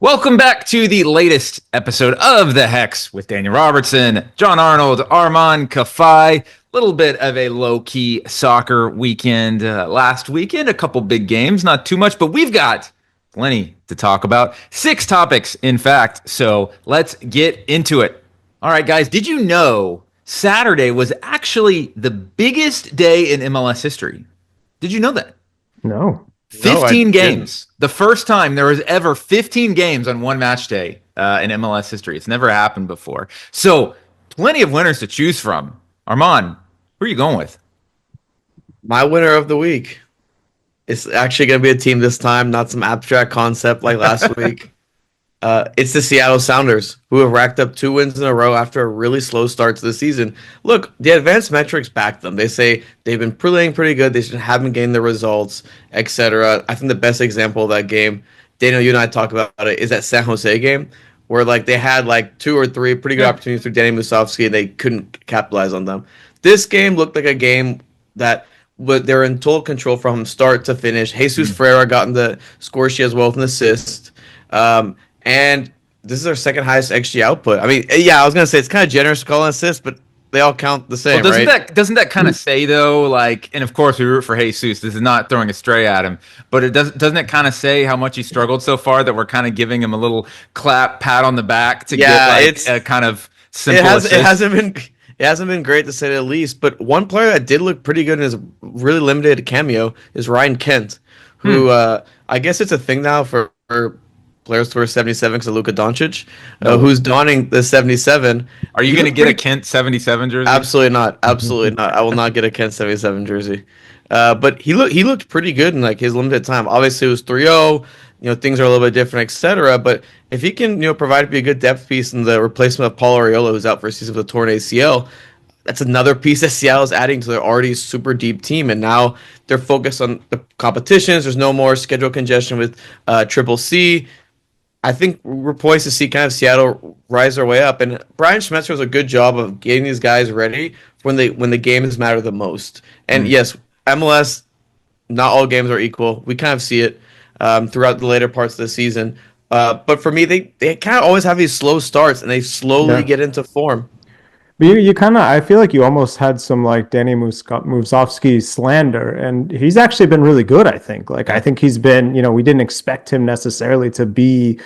Welcome back to the latest episode of The Hex with Daniel Robertson, John Arnold, Arman Kafai. Little bit of a low-key soccer weekend last weekend. A couple big games, not too much, but we've got plenty to talk about. 6 topics, in fact, so let's get into it. All right, guys, did you know Saturday was actually the biggest day in MLS history? Did you know that? No. 15 games. The first time there was ever 15 games on one match day in MLS history. It's never happened before. So plenty of winners to choose from. Arman, who are you going with? My winner of the week is actually going to be a team this time, not some abstract concept like last week. It's the Seattle Sounders, who have racked up 2 wins in a row after a really slow start to the season. Look, the advanced metrics back them. They say they've been playing pretty good. They just haven't gained the results, etc. I think the best example of that game, Daniel, you and I talked about it, is that San Jose game, where they had 2 or 3 pretty good opportunities through Danny Musovski, and they couldn't capitalize on them. This game looked like a game that they're in total control from start to finish. Jesus Ferreira got in the score sheet as well with an assist. And this is our second highest XG output. I mean, yeah, I was gonna say it's kind of generous to call an assist, but they all count the same, right? Doesn't that kind of say though, and of course we root for Jesus. This is not throwing a stray at him, but doesn't it kind of say how much he struggled so far that we're kind of giving him a little pat on the back to get a kind of simple assist? It hasn't been great to say the least. But one player that did look pretty good in his really limited cameo is Ryan Kent, who I guess it's a thing now for players to wear 77 because of Luka Doncic, who's donning the 77. Are you going to get a Kent 77 jersey? Absolutely not. Absolutely not. I will not get a Kent 77 jersey. But he looked pretty good in his limited time. Obviously, it was 3-0. Things are a little bit different, etc. But if he can, provide be a good depth piece in the replacement of Paul Arriola, who's out for a season with a torn ACL, that's another piece that Seattle's adding to their already super deep team. And now they're focused on the competitions. There's no more schedule congestion with Triple C. I think we're poised to see kind of Seattle rise their way up, and Brian Schmetzer does a good job of getting these guys ready when the games matter the most. And yes, MLS, not all games are equal. We kind of see it throughout the later parts of the season. But for me, they kind of always have these slow starts, and they slowly get into form. But you kind of, I feel like you almost had some Danny Musovski slander, and he's actually been really good, I think. I think he's been, we didn't expect him necessarily to be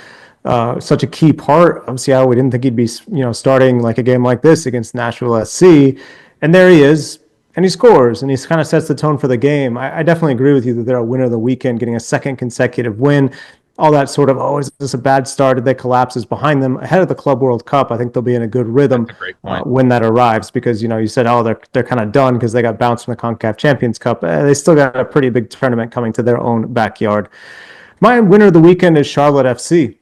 such a key part of Seattle. We didn't think he'd be, starting a game like this against Nashville SC. And there he is, and he scores, and he kind of sets the tone for the game. I definitely agree with you that they're a winner of the weekend, getting a second consecutive win. All that sort of, is this a bad start? Did they collapse? Is behind them ahead of the Club World Cup. I think they'll be in a good rhythm when that arrives, because, you said, they're kind of done because they got bounced from the CONCACAF Champions Cup. They still got a pretty big tournament coming to their own backyard. My winner of the weekend is Charlotte FC.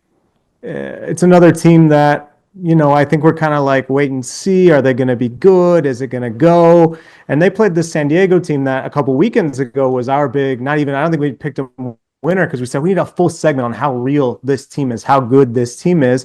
It's another team that, I think we're kind of wait and see. Are they going to be good? Is it going to go? And they played this San Diego team that a couple weekends ago was our big, I don't think we picked them winner because we said we need a full segment on how real this team is, how good this team is,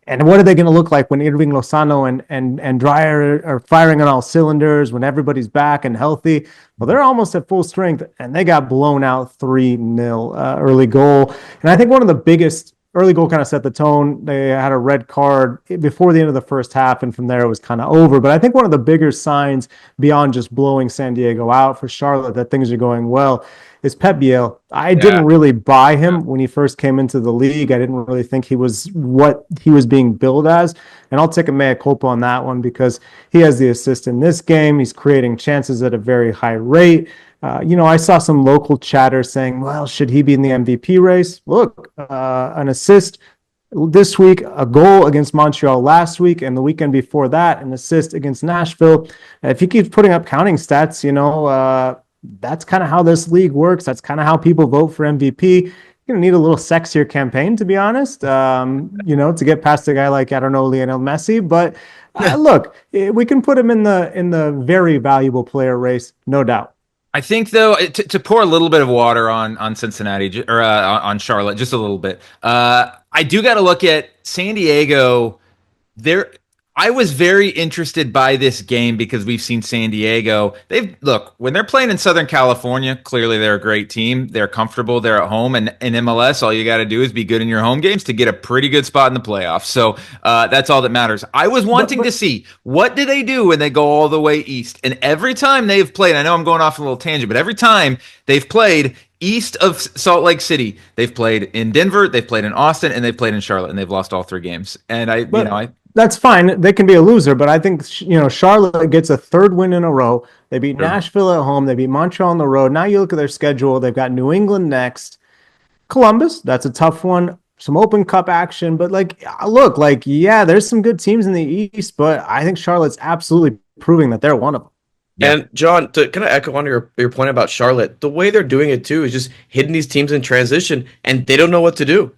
and what are they going to look like when Irving Lozano and Dreyer are firing on all cylinders, when everybody's back and healthy. Well, they're almost at full strength, and they got blown out 3-0 early goal. And I think one of the biggest early goal kind of set the tone. They had a red card before the end of the first half, and from there it was kind of over. But I think one of the bigger signs beyond just blowing San Diego out for Charlotte that things are going well is Pep Biel. I didn't really buy him when he first came into the league. I didn't really think he was what he was being billed as. And I'll take a mea culpa on that one because he has the assist in this game. He's creating chances at a very high rate. I saw some local chatter saying, well, should he be in the MVP race? Look, an assist this week, a goal against Montreal last week, and the weekend before that, an assist against Nashville. If he keeps putting up counting stats, that's kind of how this league works. That's kind of how people vote for MVP. You're going to need a little sexier campaign, to be honest, to get past a guy like, Lionel Messi. But look, we can put him in the very valuable player race, no doubt. I think, though, to pour a little bit of water on Cincinnati or on Charlotte, just a little bit, I do got to look at San Diego. I was very interested by this game because we've seen San Diego. When they're playing in Southern California, clearly they're a great team. They're comfortable. They're at home. And in MLS, all you got to do is be good in your home games to get a pretty good spot in the playoffs. So that's all that matters. I was wanting to see what do they do when they go all the way east. And every time they've played, I know I'm going off a little tangent, but every time they've played east of Salt Lake City, they've played in Denver, they've played in Austin, and they've played in Charlotte, and they've lost all 3 games. And that's fine. They can be a loser, but I think Charlotte gets a 3rd win in a row. They beat Nashville at home. They beat Montreal on the road. Now you look at their schedule. They've got New England next. Columbus, that's a tough one. Some Open Cup action, but there's some good teams in the East, but I think Charlotte's absolutely proving that they're one of them. Yeah. And John, to kind of echo on your point about Charlotte, the way they're doing it too is just hitting these teams in transition, and they don't know what to do.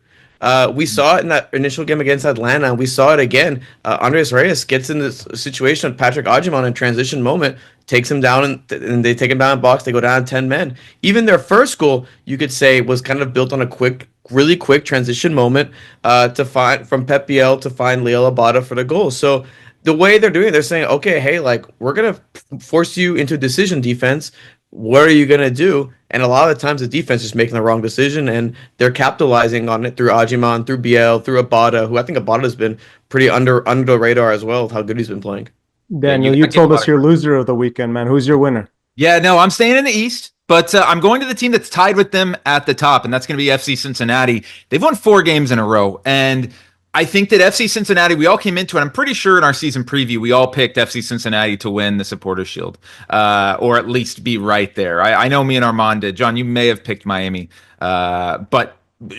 We saw it in that initial game against Atlanta, and we saw it again. Andres Reyes gets in this situation with Patrick Agyemang in transition moment, takes him down, and they take him down in box. They go down 10 men. Even their first goal, you could say, was kind of built on a really quick transition moment to find from Pep Biel to find Leo Labada for the goal. So the way they're doing it, they're saying, okay, hey, we're going to force you into decision defense. What are you going to do? And a lot of the times the defense is making the wrong decision, and they're capitalizing on it through Agyemang, through Biel, through Abada, who I think Abada's been pretty under the radar as well with how good he's been playing. Daniel, you told us your loser of the weekend, man. Who's your winner? Yeah, no, I'm staying in the East, but I'm going to the team that's tied with them at the top, and that's going to be FC Cincinnati. They've won 4 games in a row, and I think that FC Cincinnati, we all came into it. I'm pretty sure in our season preview, we all picked FC Cincinnati to win the Supporters Shield, or at least be right there. I know me and Armand did. John, you may have picked Miami, but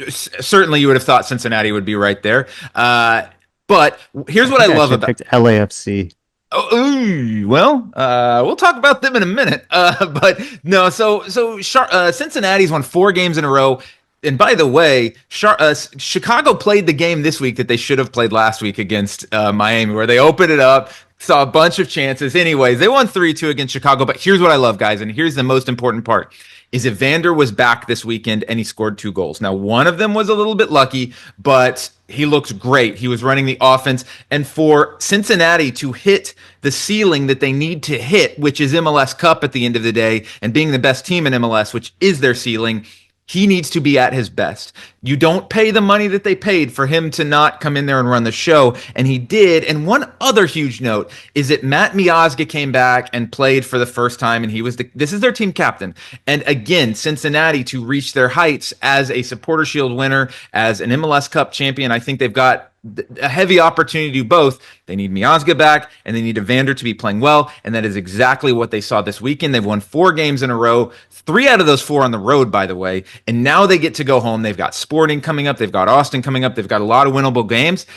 certainly you would have thought Cincinnati would be right there. But here's what I love about picked LAFC. We'll talk about them in a minute. But no, so Cincinnati's won 4 games in a row. And by the way, Chicago played the game this week that they should have played last week against Miami, where they opened it up, saw a bunch of chances. Anyways, they won 3-2 against Chicago. But here's what I love, guys, and here's the most important part, is Evander was back this weekend, and he scored 2 goals. Now, one of them was a little bit lucky, but he looked great. He was running the offense. And for Cincinnati to hit the ceiling that they need to hit, which is MLS Cup at the end of the day, and being the best team in MLS, which is their ceiling, he needs to be at his best. You don't pay the money that they paid for him to not come in there and run the show, and he did. And one other huge note is that Matt Miazga came back and played for the first time, and this is their team captain. And again, Cincinnati, to reach their heights as a Supporter Shield winner, as an MLS Cup champion, I think they've got a heavy opportunity to do both. They need Miazga back, and they need Evander to be playing well, and that is exactly what they saw this weekend. They've won 4 games in a row, 3 out of those 4 on the road, by the way, and now they get to go home. They've got Sporting coming up, they've got Austin coming up, they've got a lot of winnable games.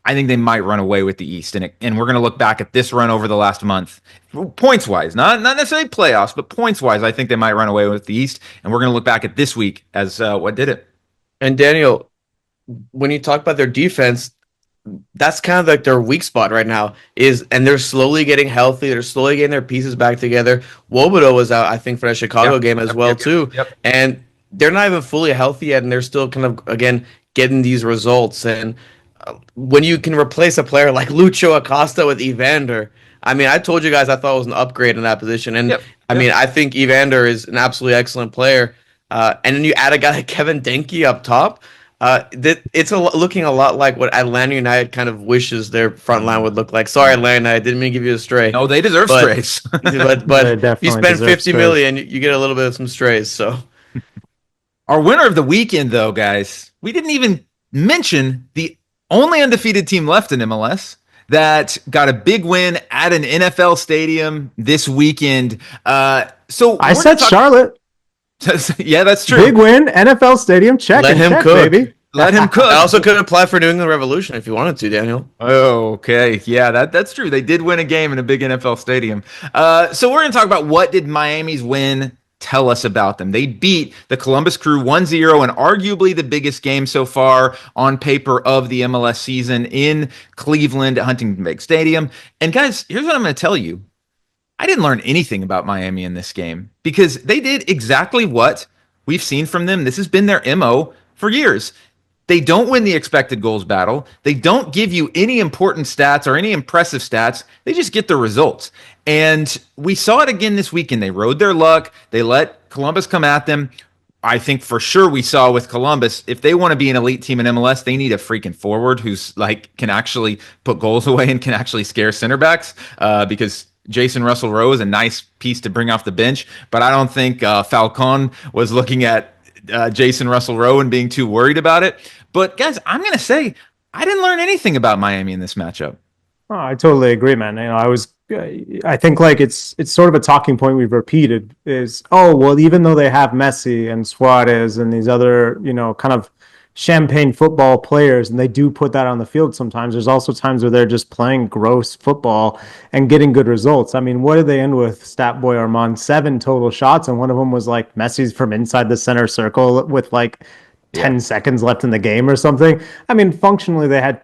I think they might run away with the East, and we're going to look back at this run over the last month, points-wise, not necessarily playoffs, but points-wise, I think they might run away with the East, and we're going to look back at this week as what did it. And Daniel, when you talk about their defense, that's kind of like their weak spot right now and they're slowly getting healthy. They're slowly getting their pieces back together. Wobodo was out, I think, for that Chicago game as well, too. Yep. And they're not even fully healthy yet, and they're still kind of, again, getting these results. And when you can replace a player like Lucho Acosta with Evander, I mean, I told you guys I thought it was an upgrade in that position. And I mean, I think Evander is an absolutely excellent player. And then you add a guy like Kevin Denke up top. It's looking a lot like what Atlanta United kind of wishes their front line would look like. Sorry, Atlanta, I didn't mean to give you a stray. No, they deserve strays. but if you spend $50 million, you get a little bit of some strays. So, our winner of the weekend, though, guys, we didn't even mention the only undefeated team left in MLS that got a big win at an NFL stadium this weekend. So I said Charlotte. Yeah, that's true. Big win, NFL Stadium. Check. Let him cook, baby. Let him cook. I also could apply for New England Revolution if you wanted to, Daniel. Oh, okay. Yeah, that's true. They did win a game in a big NFL stadium. So we're going to talk about what did Miami's win tell us about them. They beat the Columbus Crew 1-0 and arguably the biggest game so far on paper of the MLS season in Cleveland at Huntington Bank Stadium. And guys, here's what I'm going to tell you. I didn't learn anything about Miami in this game because they did exactly what we've seen from them. This has been their MO for years. They don't win the expected goals battle. They don't give you any important stats or any impressive stats. They just get the results. And we saw it again this weekend. They rode their luck. They let Columbus come at them. I think for sure we saw with Columbus, if they want to be an elite team in MLS, they need a freaking forward who's like can actually put goals away and can actually scare center backs because Jason Russell Rowe is a nice piece to bring off the bench. But I don't think Falcon was looking at Jason Russell Rowe and being too worried about it. But guys, I'm going to say I didn't learn anything about Miami in this matchup. Oh, I totally agree, man. I think like it's sort of a talking point we've repeated is, oh, well, even though they have Messi and Suarez and these other, kind of champagne football players, and they do put that on the field sometimes, there's also times where they're just playing gross football and getting good results. I mean, what did they end with, Stat Boy Armand? 7 total shots, and one of them was like Messi's from inside the center circle with like 10 seconds left in the game or something. I mean, functionally, they had,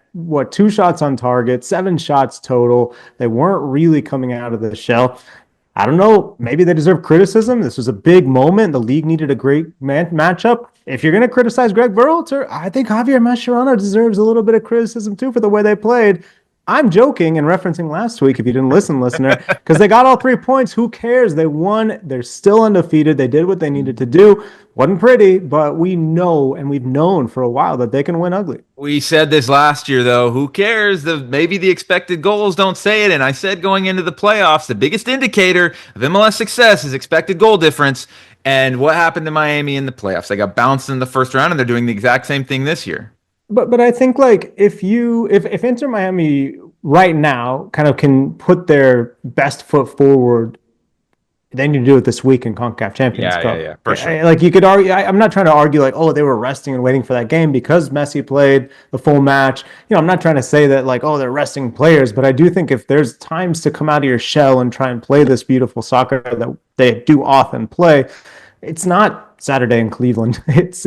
2 shots on target, 7 shots total. They weren't really coming out of the shell. I don't know. Maybe they deserve criticism. This was a big moment. The league needed a great matchup. If you're going to criticize Greg Berhalter, I think Javier Mascherano deserves a little bit of criticism, too, for the way they played. I'm joking and referencing last week, if you didn't listen, listener, because they got all 3 points. Who cares? They won. They're still undefeated. They did what they needed to do. Wasn't pretty, but we know, and we've known for a while, that they can win ugly. We said this last year, though. Who cares? Maybe the expected goals don't say it. And I said going into the playoffs, the biggest indicator of MLS success is expected goal difference. And what happened to Miami in the playoffs? They got bounced in the first round, and they're doing the exact same thing this year. But I think like if Inter Miami right now kind of can put their best foot forward, they need to do it this week in CONCACAF Champions Cup. Yeah, for sure. Like you could argue, I'm not trying to argue like, oh, they were resting and waiting for that game because Messi played the full match. I'm not trying to say that like, oh, they're resting players, but I do think if there's times to come out of your shell and try and play this beautiful soccer that they do often play, it's not Saturday in Cleveland. It's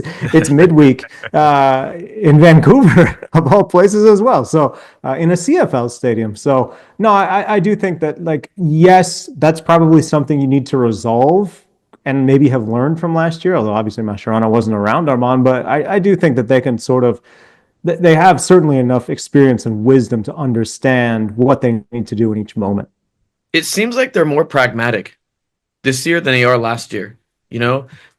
midweek in Vancouver, of all places as well. So in a CFL stadium. So no, I do think that like, yes, that's probably something you need to resolve and maybe have learned from last year, although obviously Mascherano wasn't around, Armand, but I do think that they can sort of, they have certainly enough experience and wisdom to understand what they need to do in each moment. It seems like they're more pragmatic this year than they are last year.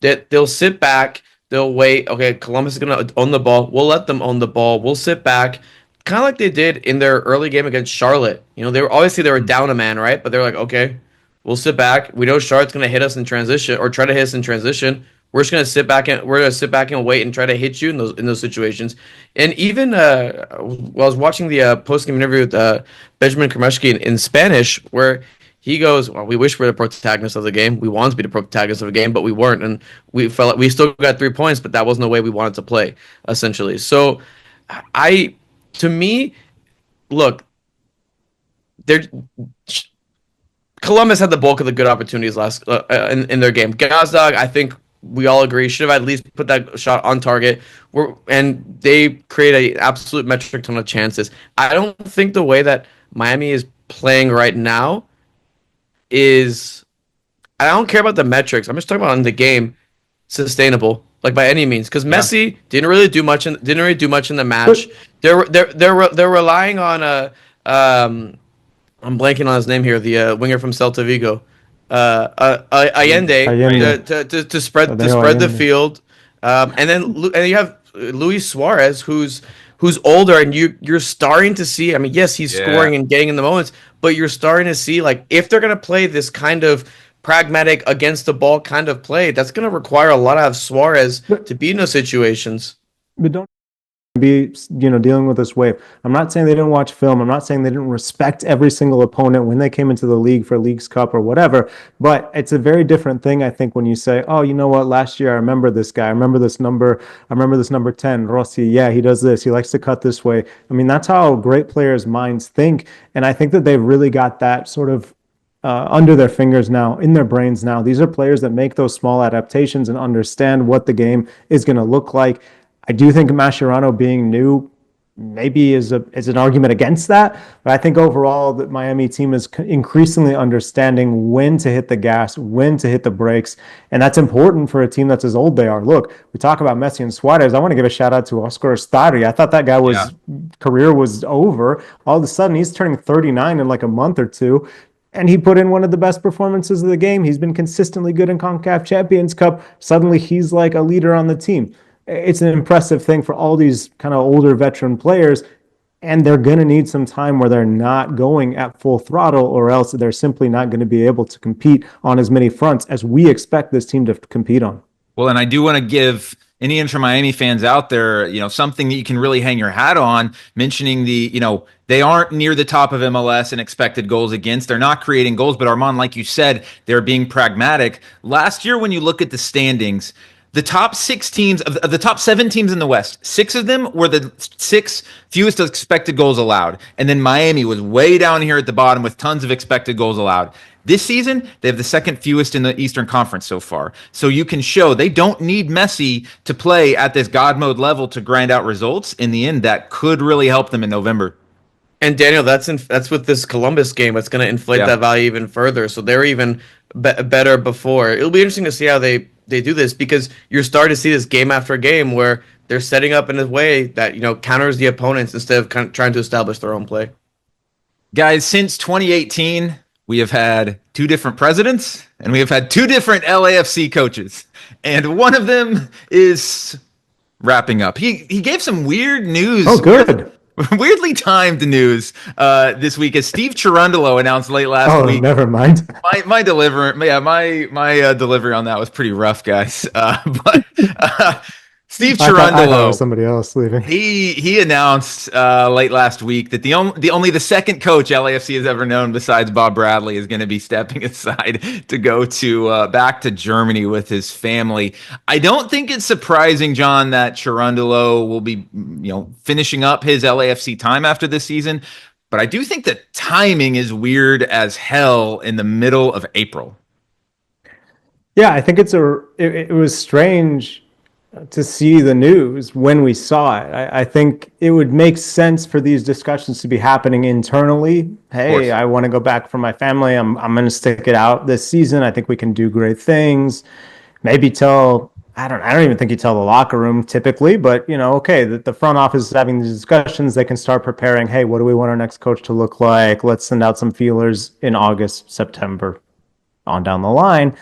That they'll sit back, they'll wait. Okay, Columbus is going to own the ball. We'll let them own the ball. We'll sit back, kind of like they did in their early game against Charlotte. They were down a man, right? But they're like, okay, we'll sit back. We know Charlotte's going to hit us in transition or try to hit us in transition. We're just going to sit back and wait and try to hit you in those situations. And even I was watching the post-game interview with Benjamin Kremeshki in Spanish, where he goes, well, we wish we were the protagonist of the game. We wanted to be the protagonist of the game, but we weren't. And we felt like we still got 3 points, but that wasn't the way we wanted to play, essentially. So to me, look, Columbus had the bulk of the good opportunities last in their game. Gazdag, I think we all agree, should have at least put that shot on target. And they create an absolute metric ton of chances. I don't think the way that Miami is playing right now is, I don't care about the metrics. I'm just talking about in the game, sustainable, like by any means. Because Messi didn't really do much in the match. They're relying on I'm blanking on his name here, the winger from Celta Vigo, Allende, to spread the field, and you have Luis Suarez, who's older, and you're starting to see. I mean, yes, he's scoring and getting in the moments, but you're starting to see like if they're gonna play this kind of pragmatic against the ball kind of play, that's gonna require a lot of Suarez to be in those situations. But don't be dealing with this wave. I'm not saying they didn't watch film. I'm not saying they didn't respect every single opponent when they came into the league for Leagues Cup or whatever, but it's a very different thing, I think, when you say, oh, you know what, last year I remember this guy, I remember this number 10, Rossi, yeah, he does this, he likes to cut this way. I mean, that's how great players' minds think, and I think that they've really got that sort of under their fingers now, in their brains now. These are players that make those small adaptations and understand what the game is going to look like. I do think Mascherano being new maybe is an argument against that. But I think overall that Miami team is increasingly understanding when to hit the gas, when to hit the brakes, and that's important for a team that's as old they are. Look, we talk about Messi and Suarez. I want to give a shout out to Oscar Estari. I thought that guy was career was over. All of a sudden, he's turning 39 in like a month or two. And he put in one of the best performances of the game. He's been consistently good in CONCACAF Champions Cup. Suddenly, he's like a leader on the team. It's an impressive thing for all these kind of older veteran players, and they're going to need some time where they're not going at full throttle, or else they're simply not going to be able to compete on as many fronts as we expect this team to compete on. Well, and I do want to give any Inter Miami fans out there, something that you can really hang your hat on, mentioning they aren't near the top of MLS in expected goals against. They're not creating goals, but Armand, like you said, they're being pragmatic. Last year, when you look at the standings, the top 6 teams of the top 7 teams in the West, 6 of them were the 6 fewest expected goals allowed. And then Miami was way down here at the bottom with tons of expected goals allowed. This season, they have the second fewest in the Eastern Conference so far. So you can show they don't need Messi to play at this God mode level to grind out results. In the end, that could really help them in November. And Daniel, that's with this Columbus game. It's going to inflate that value even further. So they're even better before. It'll be interesting to see how they do this, because you're starting to see this game after game where they're setting up in a way that counters the opponents instead of kind of trying to establish their own play. Guys, since 2018, we have had 2 different presidents and we have had 2 different LAFC coaches, and one of them is wrapping up. He gave some weird news. Oh, good. Weirdly timed news this week, as Steve Cherundolo announced late last week. Oh, never mind. My delivery, my delivery on that was pretty rough, guys. But Steve Cherundolo, I thought it was somebody else leaving. He announced late last week that only the second coach LAFC has ever known besides Bob Bradley is going to be stepping aside to go to back to Germany with his family. I don't think it's surprising, John, that Cherundolo will be finishing up his LAFC time after this season, but I do think that timing is weird as hell in the middle of April. Yeah, I think it was strange to see the news when we saw it. I think it would make sense for these discussions to be happening internally. Hey, I want to go back for my family. I'm going to stick it out this season. I think we can do great things. Maybe I don't even think you tell the locker room typically, but okay, the front office is having these discussions. They can start preparing. Hey, what do we want our next coach to look like? Let's send out some feelers in August, September, on down the line.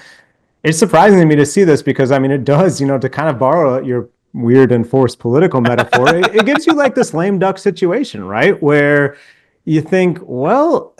It's surprising to me to see this, because it does, to kind of borrow your weird and forced political metaphor, it gives you like this lame duck situation, right? Where you think, well,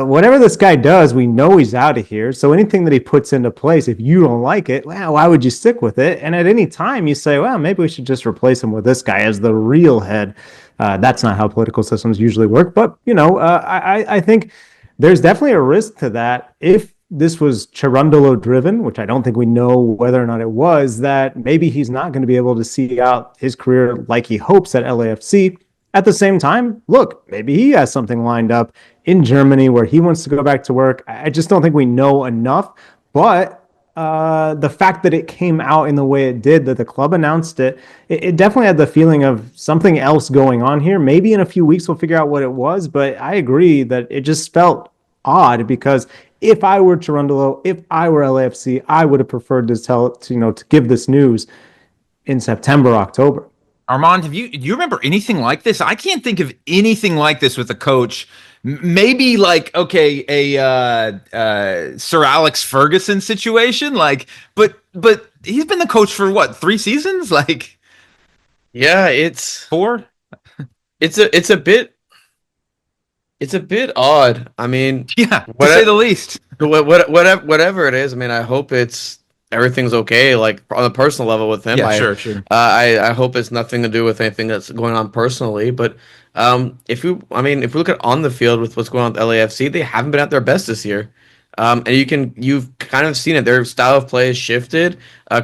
whatever this guy does, we know he's out of here. So anything that he puts into place, if you don't like it, well, why would you stick with it? And at any time you say, well, maybe we should just replace him with this guy as the real head. That's not how political systems usually work. But, I think there's definitely a risk to that. If this was Cherundolo driven, which I don't think we know whether or not it was, that maybe he's not going to be able to see out his career like he hopes at LAFC. At the same time, look, maybe he has something lined up in Germany where he wants to go back to work. I just don't think we know enough. But the fact that it came out in the way it did, that the club announced it, it definitely had the feeling of something else going on here. Maybe in a few weeks we'll figure out what it was, but I agree that it just felt odd, because if I were Cherundolo, if I were LAFC, I would have preferred to give this news in September, October. Armand, do you remember anything like this? I can't think of anything like this with a coach. Maybe like, okay, a Sir Alex Ferguson situation, but he's been the coach for what, 3 seasons? Yeah, it's 4. It's a bit odd. Yeah, to say the least. Whatever it is, I hope everything's okay, like on a personal level with him. Yeah, sure. I hope it's nothing to do with anything that's going on personally. But if we look at on the field with what's going on with LAFC, they haven't been at their best this year. And you've kind of seen it. Their style of play has shifted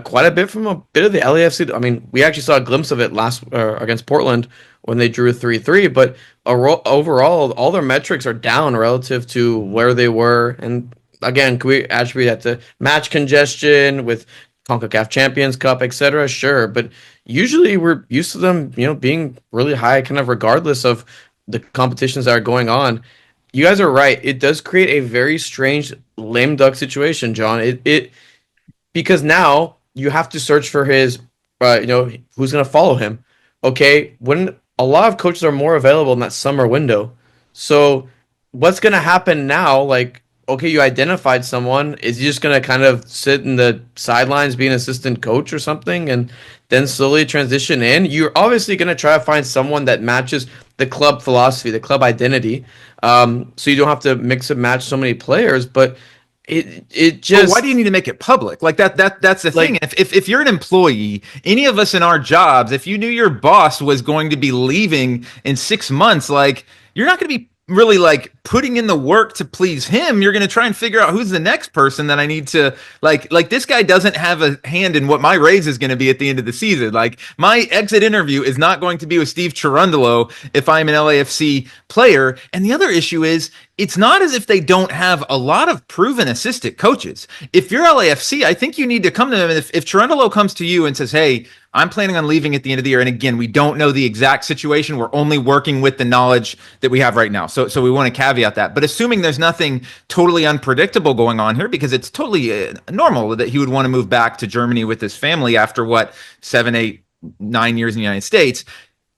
quite a bit from a bit of the LAFC. We actually saw a glimpse of it last against Portland when they drew 3-3. But overall, all their metrics are down relative to where they were. And again, can we attribute that to match congestion with CONCACAF Champions Cup, etc. Sure, but usually we're used to them, being really high, kind of regardless of the competitions that are going on. You guys are right. It does create a very strange lame duck situation, John. It because now you have to search for his, who's going to follow him. Okay, when a lot of coaches are more available in that summer window, so what's going to happen now? Like, okay, you identified someone. Is he just going to kind of sit in the sidelines, be an assistant coach or something, and then slowly transition in? You're obviously going to try to find someone that matches the club philosophy, the club identity, so you don't have to mix and match so many players, but. It just. But why do you need to make it public? Like that's the thing. Like, If you're an employee, any of us in our jobs, if you knew your boss was going to be leaving in 6 months, like you're not going to be really like putting in the work to please him. You're going to try and figure out who's the next person that I need to like this guy doesn't have a hand in what my raise is going to be at the end of the season. Like my exit interview is not going to be with Steve Cherundolo if I'm an LAFC player. And the other issue is it's not as if they don't have a lot of proven assistant coaches. If you're LAFC, I think you need to come to them. And if Cherundolo comes to you and says, hey, I'm planning on leaving at the end of the year. And again, we don't know the exact situation. We're only working with the knowledge that we have right now. So we want to caveat that. But assuming there's nothing totally unpredictable going on here, because it's totally normal that he would want to move back to Germany with his family after 7, 8, 9 years in the United States.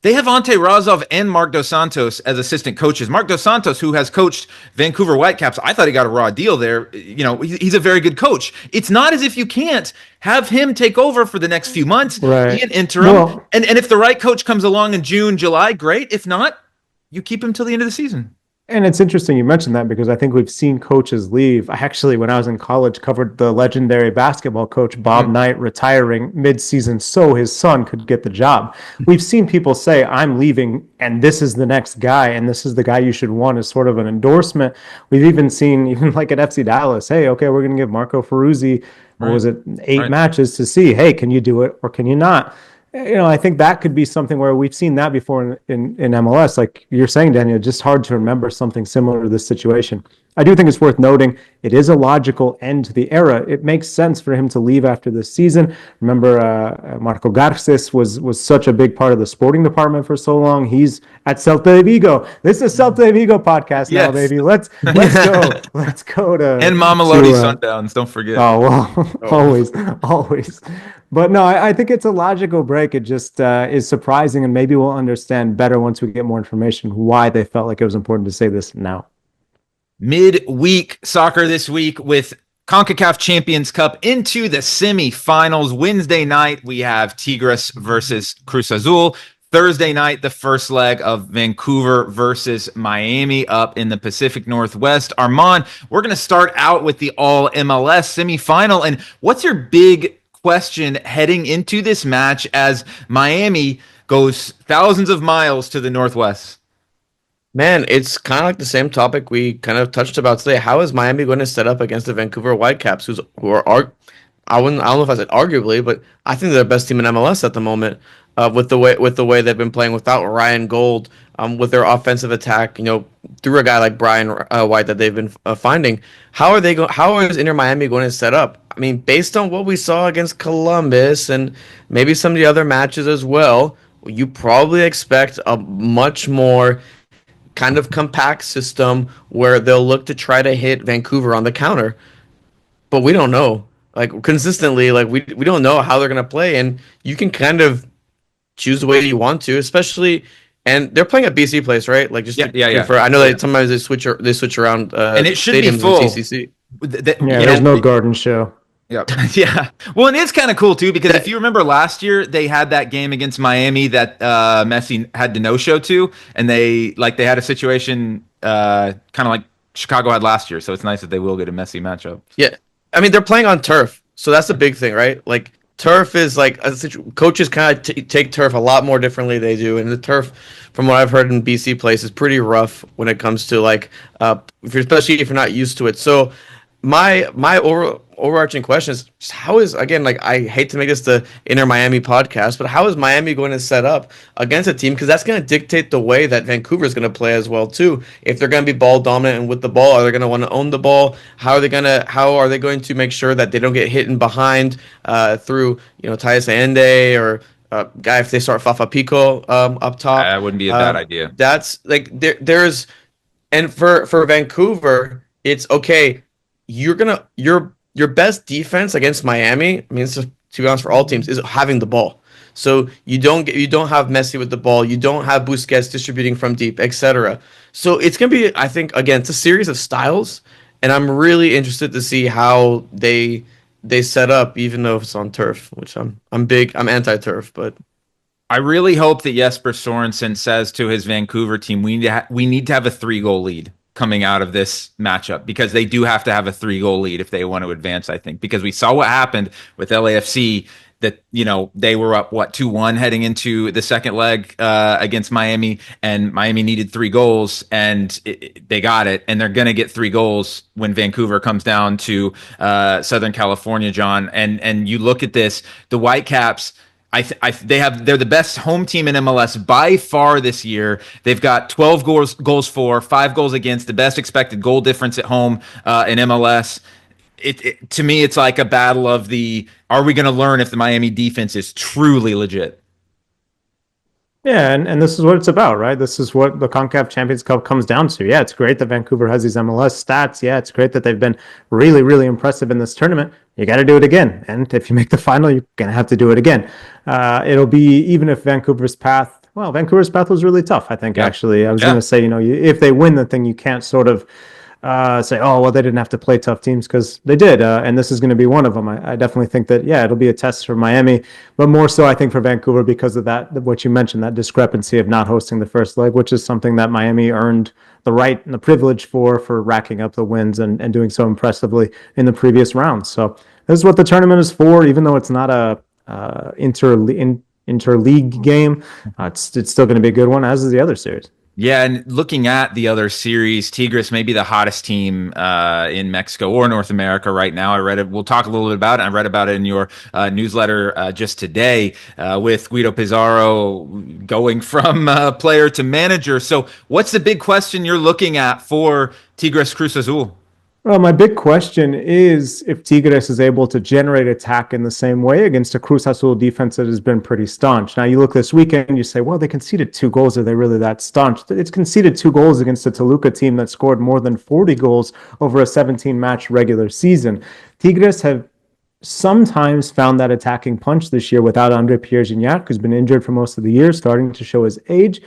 They have Ante Razov and Marc Dos Santos as assistant coaches. Marc Dos Santos, who has coached Vancouver Whitecaps, I thought he got a raw deal there. He's a very good coach. It's not as if you can't have him take over for the next few months, Right. be an interim. And if the right coach comes along in June, July, great. If not, you keep him till the end of the season. And it's interesting you mentioned that because I think we've seen coaches leave. I actually, when I was in college, covered the legendary basketball coach Bob Knight retiring mid-season so his son could get the job. We've seen people say, I'm leaving and this is the next guy and this is the guy you should want as sort of an endorsement. We've even seen, even like at FC Dallas, hey, okay, we're going to give Marco Ferruzzi, what was it, 8 matches to see, hey, can you do it or can you not? I think that could be something where we've seen that before in MLS. Like you're saying, Daniel, just hard to remember something similar to this situation. I do think it's worth noting it is a logical end to the era. It makes sense for him to leave after this season. Remember, Marco Garces was such a big part of the sporting department for so long. He's at Celta de Vigo. This is Celta de Vigo podcast now, baby. Let's go. Let's go to and Mamelodi Sundowns. Don't forget. Oh well, always. But no, I think it's a logical break. It just is surprising, and maybe we'll understand better once we get more information why they felt like it was important to say this now. Midweek soccer this week with CONCACAF Champions Cup into the semifinals. Wednesday night, we have Tigres versus Cruz Azul. Thursday night, the first leg of Vancouver versus Miami up in the Pacific Northwest. Armand, we're going to start out with the all MLS semifinal. And what's your big question heading into this match as Miami goes thousands of miles to the Northwest? Man, it's kind of like the same topic we kind of touched about today. How is Miami going to set up against the Vancouver Whitecaps, who are I don't know if I said arguably, but I think they're the best team in MLS at the moment. With the way they've been playing without Ryan Gold, with their offensive attack, through a guy like Brian White that they've been finding. How is Inter Miami going to set up? I mean, based on what we saw against Columbus and maybe some of the other matches as well, you probably expect a much more kind of compact system where they'll look to try to hit Vancouver on the counter. But we don't know. Like consistently, like we don't know how they're gonna play, and you can kind of choose the way you want to, especially and they're playing at BC Place, right? Like just yeah. I know that sometimes they switch around and it should be full. TCC. There's no garden show. Yeah. Yeah. Well, and it's kind of cool too, because if you remember last year, they had that game against Miami that Messi had to no-show to, and they had a situation kind of like Chicago had last year. So it's nice that they will get a Messi matchup. Yeah. I mean, they're playing on turf. So that's the big thing, right? Like turf is like coaches kind of take turf a lot more differently they do. And the turf, from what I've heard in BC Place, is pretty rough when it comes to especially if you're not used to it. So my overarching question is just how is, again, like, I hate to make this the Inter Miami podcast, but how is Miami going to set up against a team? Because that's going to dictate the way that Vancouver is going to play as well too. If they're going to be ball dominant and with the ball, are they going to want to own the ball? How are they going to make sure that they don't get hit in behind through Tyus Ende or guy if they start Fafa Pico up top? That wouldn't be a bad idea. That's like there's and for Vancouver, it's okay. Your best defense against Miami, I mean, it's just, to be honest, for all teams, is having the ball. So you don't have Messi with the ball, you don't have Busquets distributing from deep, etc. So it's gonna be, I think, again, it's a series of styles, and I'm really interested to see how they set up, even though it's on turf, which I'm anti-turf, but I really hope that Jesper Sorensen says to his Vancouver team, we need to have a 3-goal lead coming out of this matchup, because they do have to have a 3-goal lead if they want to advance, I think, because we saw what happened with LAFC, that, they were up 2-1 heading into the second leg against Miami, and Miami needed 3 goals, and they got it, and they're going to get 3 goals when Vancouver comes down to Southern California, John. And you look at this, the Whitecaps, they're the best home team in MLS by far this year. They've got 12 goals for, 5 goals against, the best expected goal difference at home in MLS. To me, it's like a battle of are we going to learn if the Miami defense is truly legit? Yeah, and this is what it's about, right? This is what the CONCACAF Champions Cup comes down to. Yeah, it's great that Vancouver has these MLS stats. Yeah, it's great that they've been really, really impressive in this tournament. You got to do it again. And if you make the final, you're going to have to do it again. It'll be, even if Vancouver's path was really tough, I think, actually. I was going to say, if they win the thing, you can't sort of say, oh, well, they didn't have to play tough teams, because they did. And this is going to be one of them. I definitely think that, it'll be a test for Miami, but more so, I think, for Vancouver, because of that, what you mentioned, that discrepancy of not hosting the first leg, which is something that Miami earned the right and the privilege for racking up the wins and doing so impressively in the previous rounds. So this is what the tournament is for, even though it's not a interleague game. It's still going to be a good one, as is the other series. Yeah, and looking at the other series, Tigres may be the hottest team in Mexico or North America right now. I read it. We'll talk a little bit about it. I read about it in your newsletter just today with Guido Pizarro going from player to manager. So what's the big question you're looking at for Tigres Cruz Azul? Well, my big question is if Tigres is able to generate attack in the same way against a Cruz Azul defense that has been pretty staunch. Now, you look this weekend, you say, well, they conceded 2 goals. Are they really that staunch? It's conceded 2 goals against a Toluca team that scored more than 40 goals over a 17-match regular season. Tigres have sometimes found that attacking punch this year without Andre Pierre-Gignac, who's been injured for most of the year, starting to show his age.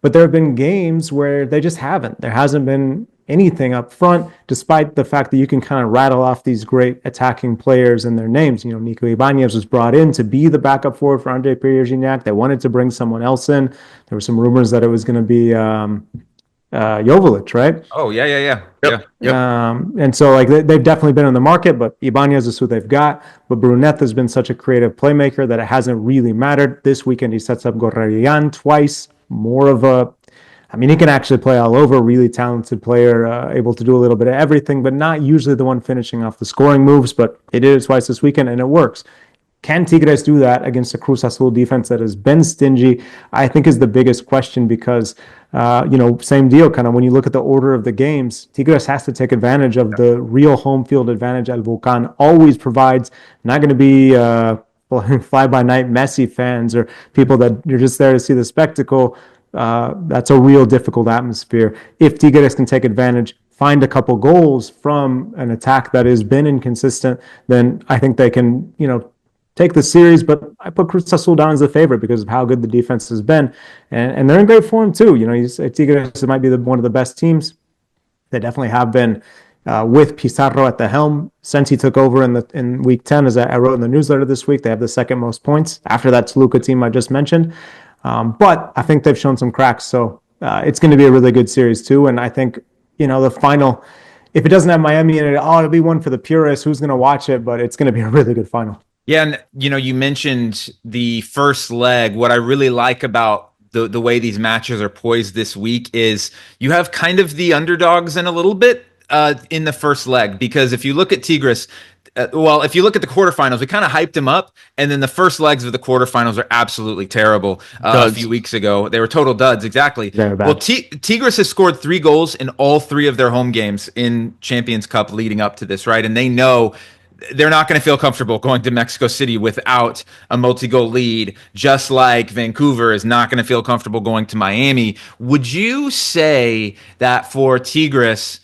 But there have been games where they just haven't. There hasn't been anything up front, despite the fact that you can kind of rattle off these great attacking players and their names. Nico Ibanez was brought in to be the backup forward for Andre Pierre-Gignac. They wanted to bring someone else in. There were some rumors that it was going to be Joveljic, right? Oh, yeah. Yep. And so they've definitely been on the market, but Ibanez is who they've got. But Brunet has been such a creative playmaker that it hasn't really mattered. This weekend he sets up Gorrarian twice. He can actually play all over, really talented player, able to do a little bit of everything, but not usually the one finishing off the scoring moves, but he did it twice this weekend, and it works. Can Tigres do that against a Cruz Azul defense that has been stingy? I think is the biggest question, because, same deal, kind of when you look at the order of the games, Tigres has to take advantage of the real home field advantage El Volcan always provides. Not going to be fly-by-night Messi fans or people that you're just there to see the spectacle. That's a real difficult atmosphere. If Tigres can take advantage, find a couple goals from an attack that has been inconsistent, then I think they can, take the series. But I put Cruz Azul down as a favorite because of how good the defense has been, and they're in great form too. You say Tigres might be one of the best teams. They definitely have been. With Pizarro at the helm since he took over in week 10, as I wrote in the newsletter this week. They have the second most points after that Toluca team I just mentioned. But I think they've shown some cracks, so it's going to be a really good series too. And I think, the final, if it doesn't have Miami in it, it'll be one for the purists. Who's going to watch it? But it's going to be a really good final. Yeah, and you mentioned the first leg. What I really like about the way these matches are poised this week is you have kind of the underdogs in a little bit in the first leg, because if you look at Tigres, well, if you look at the quarterfinals, we kind of hyped him up, and then the first legs of the quarterfinals are absolutely terrible. A few weeks ago, they were total duds. Exactly. Very bad. Well, Tigres has scored 3 goals in all 3 of their home games in Champions Cup leading up to this, right? And they know they're not going to feel comfortable going to Mexico City without a multi-goal lead, just like Vancouver is not going to feel comfortable going to Miami. Would you say that for Tigres,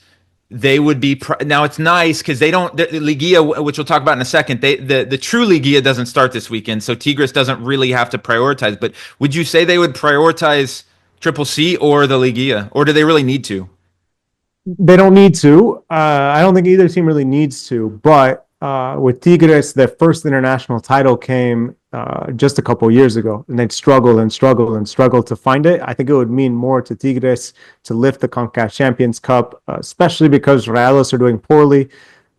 they would be now? It's nice because they don't, the Liguilla, which we'll talk about in a second, the true Liguilla doesn't start this weekend, so Tigres doesn't really have to prioritize. But would you say they would prioritize Triple C or the Liguilla, or do they really need to? They don't need to. I don't think either team really needs to. But with Tigres, their first international title came just a couple years ago, and they'd struggle and struggle and struggle to find it. I think it would mean more to Tigres to lift the CONCACAF Champions Cup, especially because Rayados are doing poorly.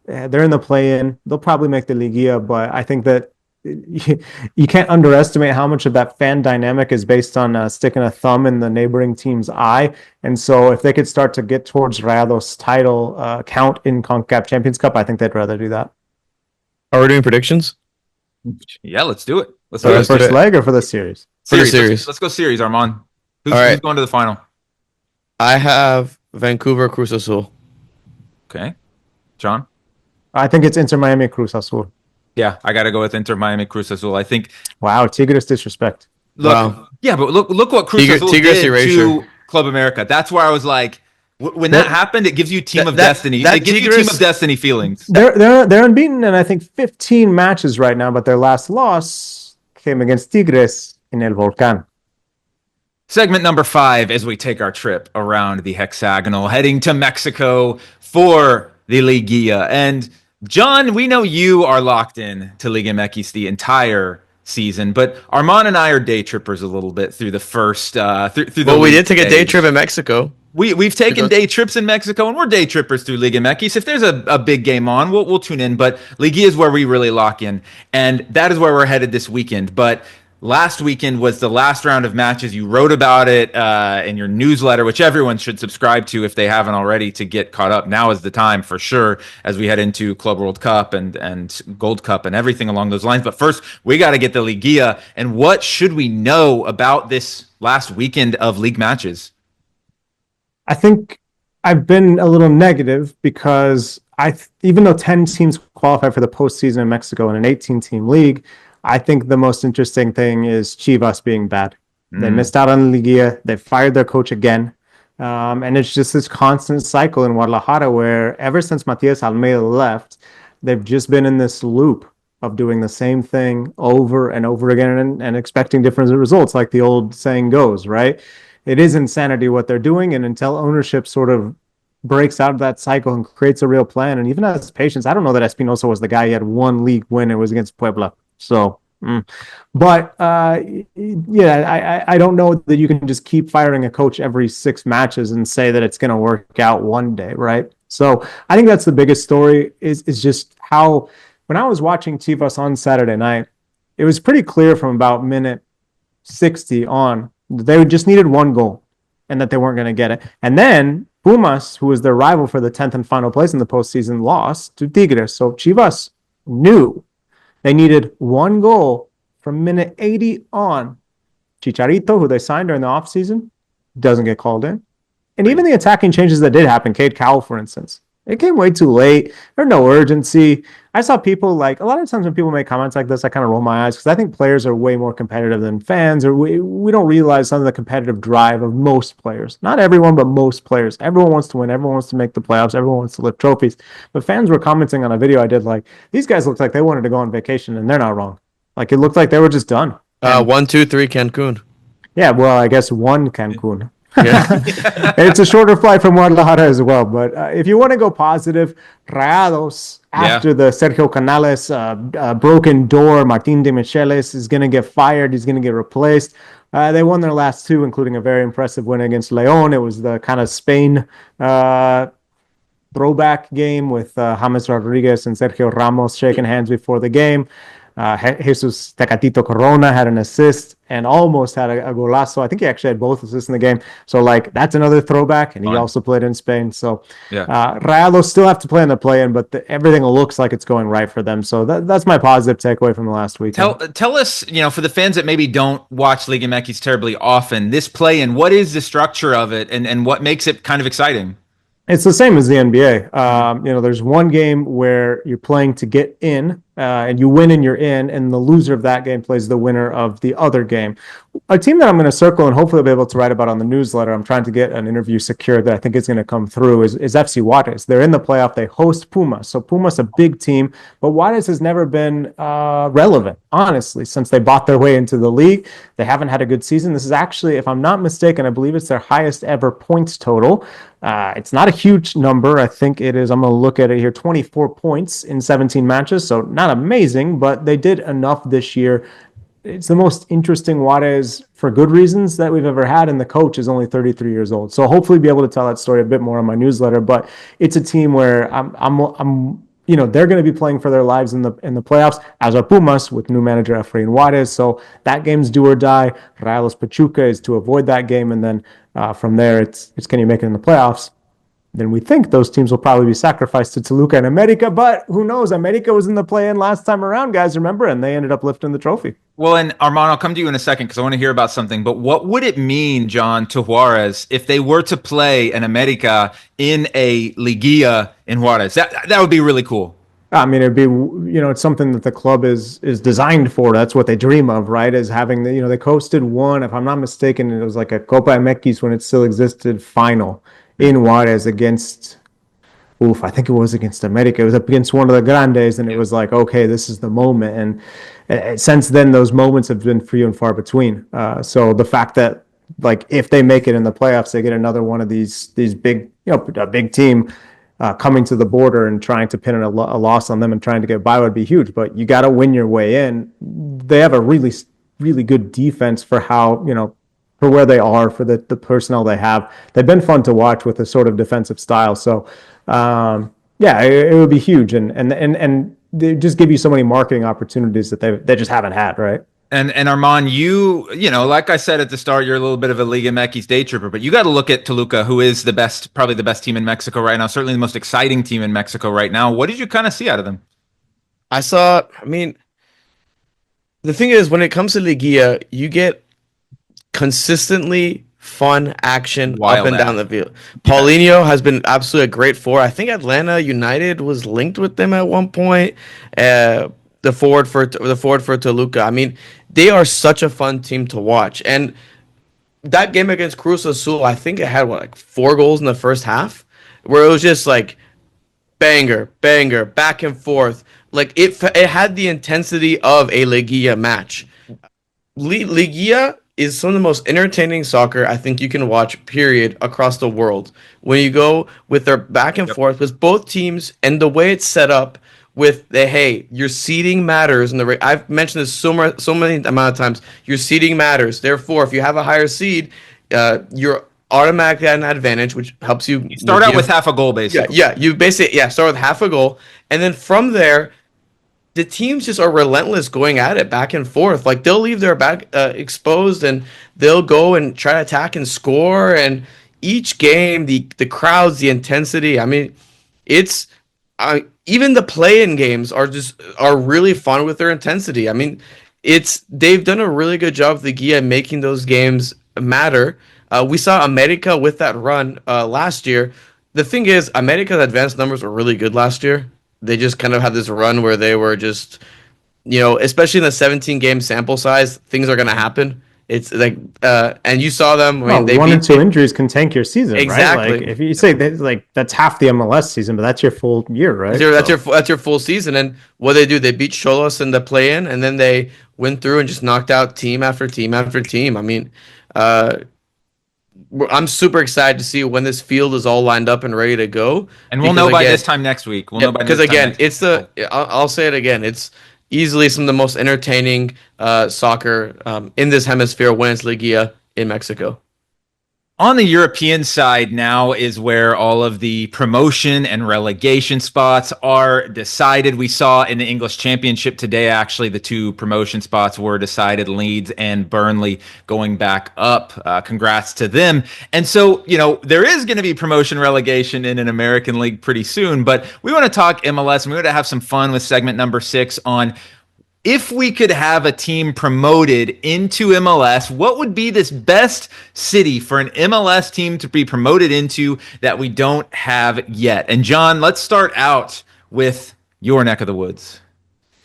They're in the play-in. They'll probably make the Liguilla, but I think that you can't underestimate how much of that fan dynamic is based on sticking a thumb in the neighboring team's eye. And so if they could start to get towards Rayados' title count in CONCACAF Champions Cup, I think they'd rather do that. Are we doing predictions? Yeah, let's do it. Let's For do the it. first leg or for the series? For the series. Let's go series, Armand. Who's going to the final? I have Vancouver Cruz Azul. Okay. John? I think it's Inter Miami Cruz Azul. Yeah, I got to go with Inter Miami Cruz Azul. I think. Wow, Tigres disrespect. Look, Wow. Yeah, but look what Cruz Azul Tigres did erasure. to Club America. That's where I was like, when that happened, it gives you Team of Destiny. that It gives you Tigres- Team of Destiny feelings. They're unbeaten in I think 15 matches right now, but their last loss came against Tigres in El Volcán. Segment number 5 as we take our trip around the hexagonal, heading to Mexico for the Liguilla. And John, we know you are locked in to Liga MX the entire season, but Armand and I are day trippers a little bit through the first through the Well, we league did take a day stage. trip in Mexico. We've taken day trips in Mexico, and we're day trippers through Liga MX. If there's a big game on, we'll tune in. But Liguilla is where we really lock in, and that is where we're headed this weekend. But last weekend was the last round of matches. You wrote about it in your newsletter, which everyone should subscribe to if they haven't already to get caught up. Now is the time for sure, as we head into Club World Cup and Gold Cup and everything along those lines. But first, we got to get the Liguilla. And what should we know about this last weekend of league matches? I think I've been a little negative because even though 10 teams qualify for the postseason in Mexico in an 18-team league, I think the most interesting thing is Chivas being bad. They missed out on Liguilla. They fired their coach again. And it's just this constant cycle in Guadalajara where ever since Matias Almeida left, they've just been in this loop of doing the same thing over and over again and expecting different results, like the old saying goes, right? It is insanity what they're doing, and until ownership sort of breaks out of that cycle and creates a real plan, and even has patience, I don't know that Espinosa was the guy. He had one league win. It was against Puebla. So, but yeah, I don't know that you can just keep firing a coach every 6 matches and say that it's going to work out one day, right? So I think that's the biggest story is just how, when I was watching Chivas on Saturday night, it was pretty clear from about minute 60 on, they just needed 1 goal and that they weren't going to get it. And then Pumas, who was their rival for the 10th and final place in the postseason, lost to Tigres. So Chivas knew they needed 1 goal from minute 80 on. Chicharito, who they signed during the offseason, doesn't get called in. And even the attacking changes that did happen, Cade Cowell, for instance, it came way too late. There's no urgency. I saw people like, a lot of times when people make comments like this, I kind of roll my eyes because I think players are way more competitive than fans, or we don't realize some of the competitive drive of most players. Not everyone, but most players. Everyone wants to win. Everyone wants to make the playoffs. Everyone wants to lift trophies. But fans were commenting on a video I did like, these guys looked like they wanted to go on vacation, and they're not wrong. Like, it looked like they were just done. 1, 2, 3 Cancun. Yeah, well, I guess 1 Cancun. Yeah. It's a shorter flight from Guadalajara as well. But if you want to go positive, Rayados, after the Sergio Canales broken door, Martin de Michelis is going to get fired. He's going to get replaced. They won their last 2, including a very impressive win against León. It was the kind of Spain throwback game with James Rodriguez and Sergio Ramos shaking hands before the game. Jesus Tecatito Corona had an assist and almost had a golazo. I think he actually had both assists in the game. So, like, that's another throwback. And he also played in Spain. So, Rayados still have to play in the play-in, but everything looks like it's going right for them. So, that's my positive takeaway from the last week. Tell us, for the fans that maybe don't watch Liga MX terribly often, this play-in, what is the structure of it and what makes it kind of exciting? It's the same as the NBA. There's one game where you're playing to get in, and you win and you're in, and the loser of that game plays the winner of the other game. A team that I'm going to circle and hopefully I'll be able to write about on the newsletter, I'm trying to get an interview secured that I think is going to come through, is FC Juarez. They're in the playoff. They host Pumas. So Pumas, a big team, but Juarez has never been relevant, honestly, since they bought their way into the league. They haven't had a good season. This is actually, if I'm not mistaken, I believe it's their highest ever points total. It's not a huge number. I think it is, I'm going to look at it here, 24 points in 17 matches. So not amazing, but they did enough this year. It's the most interesting Juarez for good reasons that we've ever had, and the coach is only 33 years old. So hopefully be able to tell that story a bit more on my newsletter. But it's a team where they're going to be playing for their lives in the playoffs, as are Pumas with new manager Efrain Juarez. So that game's do or die. Rayados Pachuca is to avoid that game, and then from there, it's can you make it in the playoffs? Then we think those teams will probably be sacrificed to Toluca and America, but who knows? America was in the play-in last time around, guys, remember? And they ended up lifting the trophy. Well, and Armand, I'll come to you in a second because I want to hear about something. But what would it mean, John, to Juarez if they were to play an America in a Liguilla in Juarez? That would be really cool. I mean, it'd be, it's something that the club is designed for. That's what they dream of, right? Is having they hosted one, if I'm not mistaken, it was like a Copa MX when it still existed, final in Juarez against, I think it was against America. It was up against one of the Grandes, and it was like, okay, this is the moment. And since then, those moments have been few and far between. So the fact that, like, if they make it in the playoffs, they get another one of these big, a big team coming to the border and trying to pin a loss on them and trying to get by would be huge. But you got to win your way in. They have a really, really good defense for how, for where they are, for the personnel they have. They've been fun to watch with a sort of defensive style. So, it would be huge. And they just give you so many marketing opportunities that they just haven't had, right? And Armand, like I said at the start, you're a little bit of a Liga MX day tripper, but you got to look at Toluca, who is probably the best team in Mexico right now, certainly the most exciting team in Mexico right now. What did you kind of see out of them? The thing is, when it comes to Liguilla, you get consistently fun action up and down the field. Paulinho has been absolutely a great forward. I think Atlanta United was linked with them at one point. The forward for Toluca. They are such a fun team to watch. And that game against Cruz Azul, I think it had 4 goals in the first half, where it was just like banger, back and forth. Like it had the intensity of a Liguilla match. Liguilla is some of the most entertaining soccer I think you can watch, period, across the world. When you go with their back and forth with both teams and the way it's set up with your seeding matters. And I've mentioned this so many amount of times. Your seeding matters. Therefore, if you have a higher seed, you're automatically at an advantage, which helps you. You start out with half a goal, basically. Yeah. You basically start with half a goal, and then from there, the teams just are relentless going at it back and forth. Like they'll leave their back exposed, and they'll go and try to attack and score. And each game, the crowds, the intensity. It's. Even the play-in games are really fun with their intensity. They've done a really good job of the Liguilla making those games matter. We saw America with that run last year. The thing is, America's advanced numbers were really good last year. They just kind of had this run where they were just, especially in the 17-game sample size, things are going to happen. It's like, and you saw them. They 1 or 2 injuries can tank your season, exactly. Right? Like if you say that, that's half the MLS season, but that's your full year, right? That's your full season. And what they do, they beat Cholos in the play-in, and then they went through and just knocked out team after team after team. I'm super excited to see when this field is all lined up and ready to go. And we'll know by this time next week. Because again, I'll say it again. It's easily some of the most entertaining soccer in this hemisphere when it's Liguilla in Mexico. On the European side now is where all of the promotion and relegation spots are decided. We saw in the English Championship today, actually, the two promotion spots were decided, Leeds and Burnley going back up. Congrats to them. And so, there is going to be promotion relegation in an American league pretty soon, but we want to talk MLS and we want to have some fun with segment number 6 on if we could have a team promoted into MLS, what would be this best city for an MLS team to be promoted into that we don't have yet? And John, let's start out with your neck of the woods.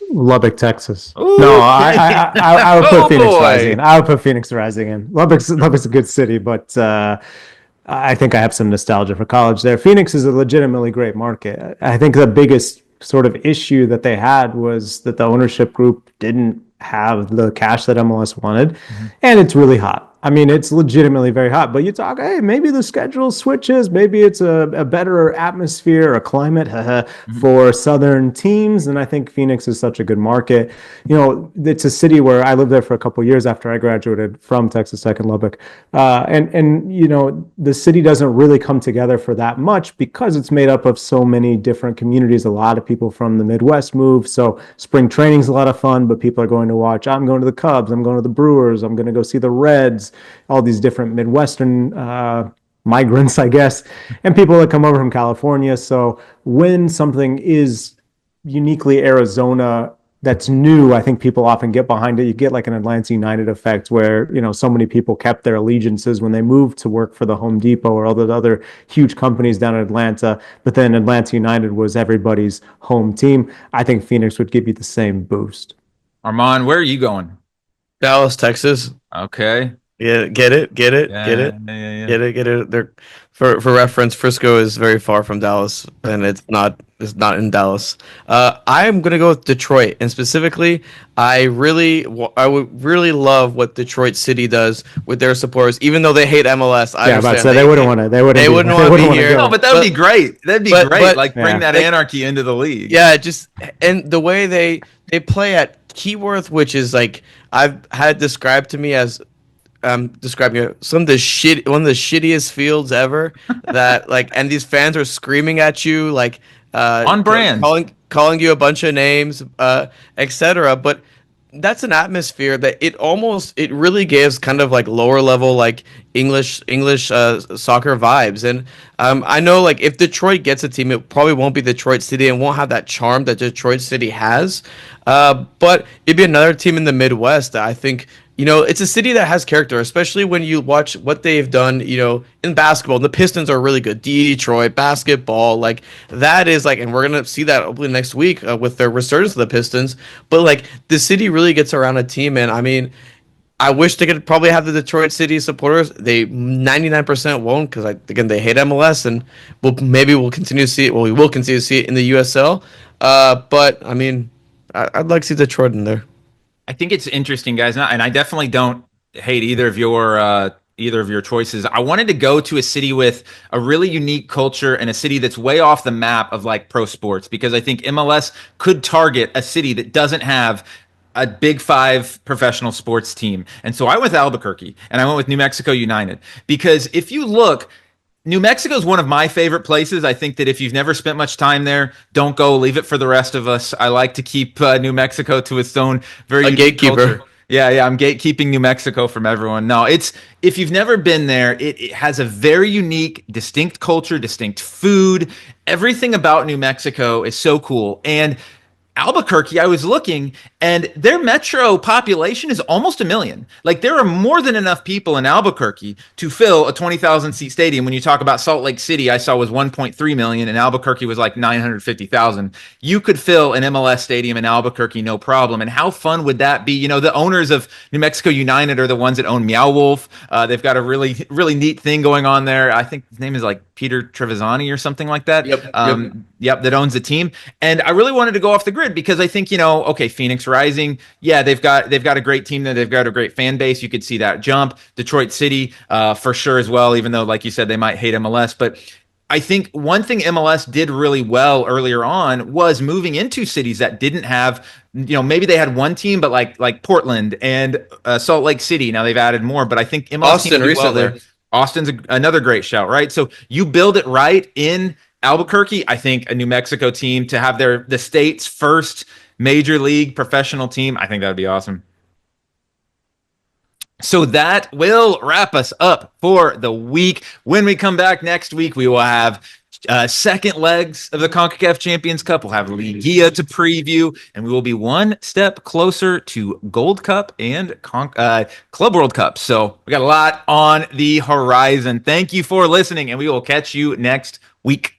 Lubbock, Texas. Ooh. No, I would put Phoenix boy. Rising in. I would put Phoenix Rising in. Lubbock's a good city, but I think I have some nostalgia for college there. Phoenix is a legitimately great market. I think the biggest sort of issue that they had was that the ownership group didn't have the cash that MLS wanted, and it's really hot. I mean, it's legitimately very hot, but you talk, hey, maybe the schedule switches, maybe it's a better atmosphere or climate for Southern teams, and I think Phoenix is such a good market. It's a city where I lived there for a couple of years after I graduated from Texas Tech in Lubbock, and the city doesn't really come together for that much because it's made up of so many different communities. A lot of people from the Midwest move, so spring training's a lot of fun, but people are going to watch. I'm going to the Cubs, I'm going to the Brewers, I'm going to go see the Reds, all these different Midwestern migrants, I guess, and people that come over from California. So when something is uniquely Arizona that's new, I think people often get behind it. You get like an Atlanta United effect where, so many people kept their allegiances when they moved to work for the Home Depot or all the other huge companies down in Atlanta. But then Atlanta United was everybody's home team. I think Phoenix would give you the same boost. Armand, where are you going? Dallas, Texas. Okay. Yeah, get it. Get it. They're, for reference, Frisco is very far from Dallas, and it's not in Dallas. I am gonna go with Detroit, and specifically, I would really love what Detroit City does with their supporters, even though they hate MLS. They wouldn't want to. They wouldn't want to be here. No, but that would be great. That'd be great. Bring that anarchy into the league. Yeah, and the way they play at Keyworth, which is like I've had described to me as. Describing one of the shittiest fields ever. That and these fans are screaming at you on brand, calling you a bunch of names, etc. But that's an atmosphere that it really gives kind of lower level English soccer vibes. And I know if Detroit gets a team, it probably won't be Detroit City and won't have that charm that Detroit City has. But it'd be another team in the Midwest that I think. It's a city that has character, especially when you watch what they've done, in basketball. The Pistons are really good. Detroit basketball, that is and we're going to see that hopefully next week with their resurgence of the Pistons. But the city really gets around a team. And I mean, I wish they could probably have the Detroit City supporters. They 99% won't because again, they hate MLS and we'll continue to see it. Well, we will continue to see it in the USL. But I mean, I'd like to see Detroit in there. I think it's interesting, guys, and I definitely don't hate either of your choices. I wanted to go to a city with a really unique culture and a city that's way off the map of pro sports, because I think MLS could target a city that doesn't have a Big Five professional sports team. And so I went with Albuquerque and I went with New Mexico United, because if you look, New Mexico is one of my favorite places. I think that if you've never spent much time there, don't go. Leave it for the rest of us. I like to keep New Mexico to its own very unique gatekeeper. Culture. Yeah, I'm gatekeeping New Mexico from everyone. No, if you've never been there, it has a very unique, distinct culture, distinct food. Everything about New Mexico is so cool. And Albuquerque, I was looking, and their metro population is almost 1 million. There are more than enough people in Albuquerque to fill a 20,000 seat stadium. When you talk about Salt Lake City, I saw was 1.3 million, and Albuquerque was 950,000. You could fill an MLS stadium in Albuquerque, no problem. And how fun would that be? The owners of New Mexico United are the ones that own Meow Wolf. They've got a really, really neat thing going on there. I think his name is Peter Trevisani or something like that. Yep, that owns the team. And I really wanted to go off the grid because I think, okay, Phoenix Rising, yeah, they've got a great team there. They've got a great fan base. You could see that jump. Detroit City, for sure as well, even though, like you said, they might hate MLS. But I think one thing MLS did really well earlier on was moving into cities that didn't have, maybe they had one team, but like Portland and Salt Lake City. Now they've added more, but I think MLS Austin recently. Austin's another great shout, right? So you build it right in Albuquerque. I think a New Mexico team to have the state's first major league professional team, I think that would be awesome. So that will wrap us up for the week. When we come back next week, we will have second legs of the CONCACAF Champions Cup. We'll have Liguilla to preview, and we will be one step closer to Gold Cup and Club World Cup. So we got a lot on the horizon. Thank you for listening, and we will catch you next week.